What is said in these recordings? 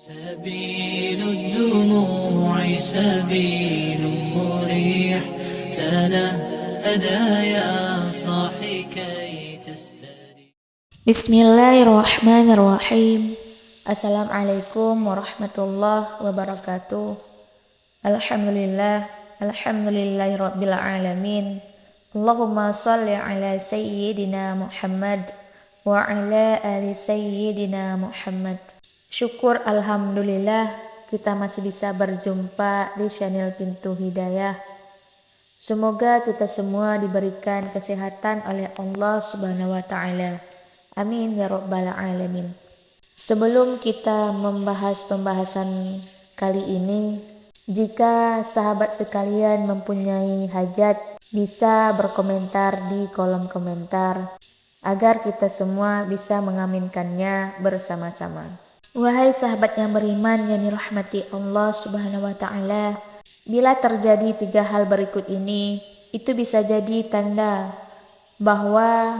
سبيل الدموع سبيل مريح تنهدى يا صاحي كي تستريح. Bismillahirrahmanirrahim. Assalamualaikum warahmatullahi wabarakatuh. Alhamdulillahirabbil alamin. Allahumma shalli ala sayyidina Muhammad wa ala ali sayyidina Muhammad. Syukur alhamdulillah kita masih bisa berjumpa di channel Pintu Hidayah. Semoga kita semua diberikan kesehatan oleh Allah Subhanahu wa taala. Amin ya rabbal alamin. Sebelum kita membahas pembahasan kali ini, jika sahabat sekalian mempunyai hajat, bisa berkomentar di kolom komentar agar kita semua bisa mengaminkannya bersama-sama. Wahai sahabat yang beriman yang dirahmati Allah Subhanahu wa taala, bila terjadi 3 hal berikut ini, itu bisa jadi tanda bahwa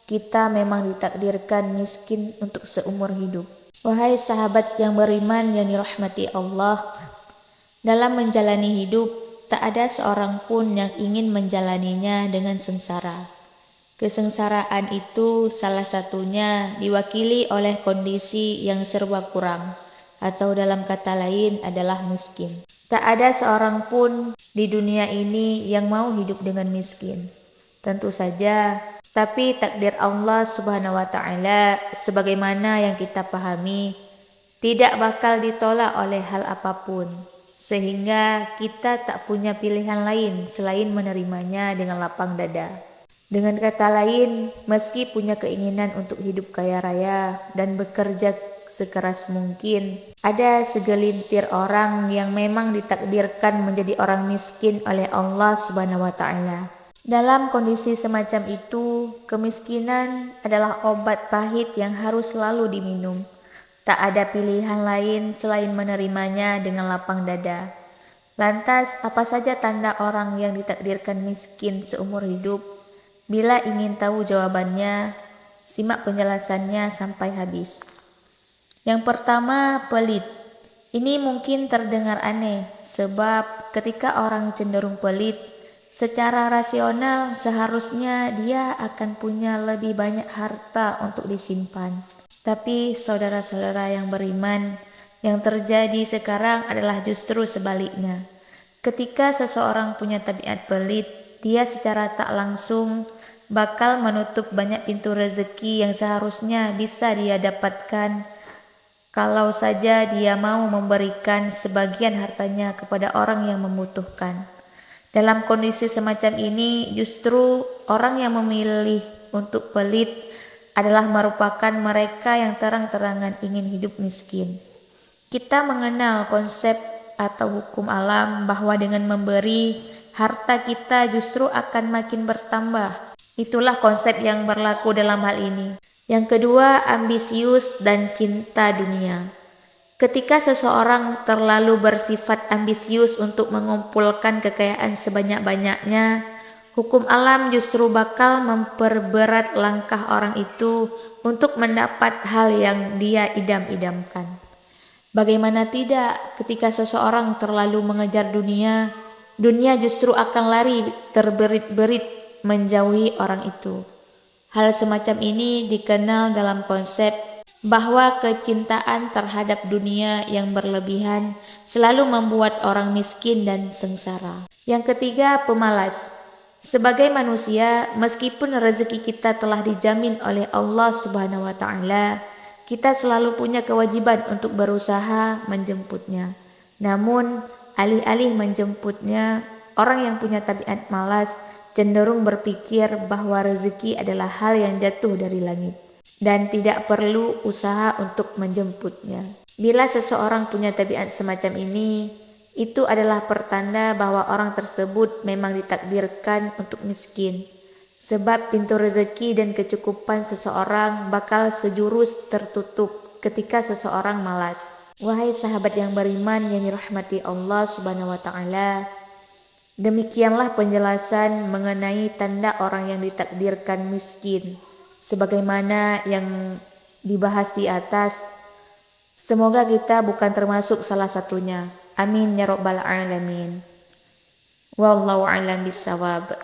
kita memang ditakdirkan miskin untuk seumur hidup. Wahai sahabat yang beriman yang dirahmati Allah, dalam menjalani hidup, tak ada seorang pun yang ingin menjalaninya dengan sengsara. Kesengsaraan itu salah satunya diwakili oleh kondisi yang serba kurang, atau dalam kata lain adalah miskin. Tak ada seorang pun di dunia ini yang mau hidup dengan miskin. Tentu saja, tapi takdir Allah Subhanahu wa taala sebagaimana yang kita pahami tidak bakal ditolak oleh hal apapun, sehingga kita tak punya pilihan lain selain menerimanya dengan lapang dada. Dengan kata lain, meski punya keinginan untuk hidup kaya raya dan bekerja sekeras mungkin, ada segelintir orang yang memang ditakdirkan menjadi orang miskin oleh Allah Subhanahu wa taala. Dalam kondisi semacam itu, kemiskinan adalah obat pahit yang harus selalu diminum. Tak ada pilihan lain selain menerimanya dengan lapang dada. Lantas, apa saja tanda orang yang ditakdirkan miskin seumur hidup? Bila ingin tahu jawabannya, simak penjelasannya sampai habis. Yang pertama, pelit. Ini mungkin terdengar aneh, sebab ketika orang cenderung pelit, secara rasional seharusnya dia akan punya lebih banyak harta untuk disimpan. Tapi saudara-saudara yang beriman, yang terjadi sekarang adalah justru sebaliknya. Ketika seseorang punya tabiat pelit, dia secara tak langsung bakal menutup banyak pintu rezeki yang seharusnya bisa dia dapatkan kalau saja dia mau memberikan sebagian hartanya kepada orang yang membutuhkan. Dalam kondisi semacam ini, justru orang yang memilih untuk pelit adalah merupakan mereka yang terang-terangan ingin hidup miskin. Kita mengenal konsep atau hukum alam bahwa dengan memberi, harta kita justru akan makin bertambah. Itulah konsep yang berlaku dalam hal ini. Yang kedua, ambisius dan cinta dunia. Ketika seseorang terlalu bersifat ambisius untuk mengumpulkan kekayaan sebanyak-banyaknya, hukum alam justru bakal memperberat langkah orang itu untuk mendapat hal yang dia idam-idamkan. Bagaimana tidak, ketika seseorang terlalu mengejar dunia, dunia justru akan lari terberit-berit menjauhi orang itu. Hal semacam ini dikenal dalam konsep bahwa kecintaan terhadap dunia yang berlebihan selalu membuat orang miskin dan sengsara. Yang ketiga, pemalas. Sebagai manusia, meskipun rezeki kita telah dijamin oleh Allah Subhanahu wa taala, kita selalu punya kewajiban untuk berusaha menjemputnya. Namun, alih-alih menjemputnya, orang yang punya tabiat malas cenderung berpikir bahwa rezeki adalah hal yang jatuh dari langit dan tidak perlu usaha untuk menjemputnya. Bila seseorang punya tabiat semacam ini, itu adalah pertanda bahwa orang tersebut memang ditakdirkan untuk miskin. Sebab pintu rezeki dan kecukupan seseorang bakal sejurus tertutup ketika seseorang malas. Wahai sahabat yang beriman yang dirahmati Allah Subhanahu wa taala, demikianlah penjelasan mengenai tanda orang yang ditakdirkan miskin. Sebagaimana yang dibahas di atas, Semoga kita bukan termasuk salah satunya. Amin ya rabbal alamin. Wallahu a'lam bissawab.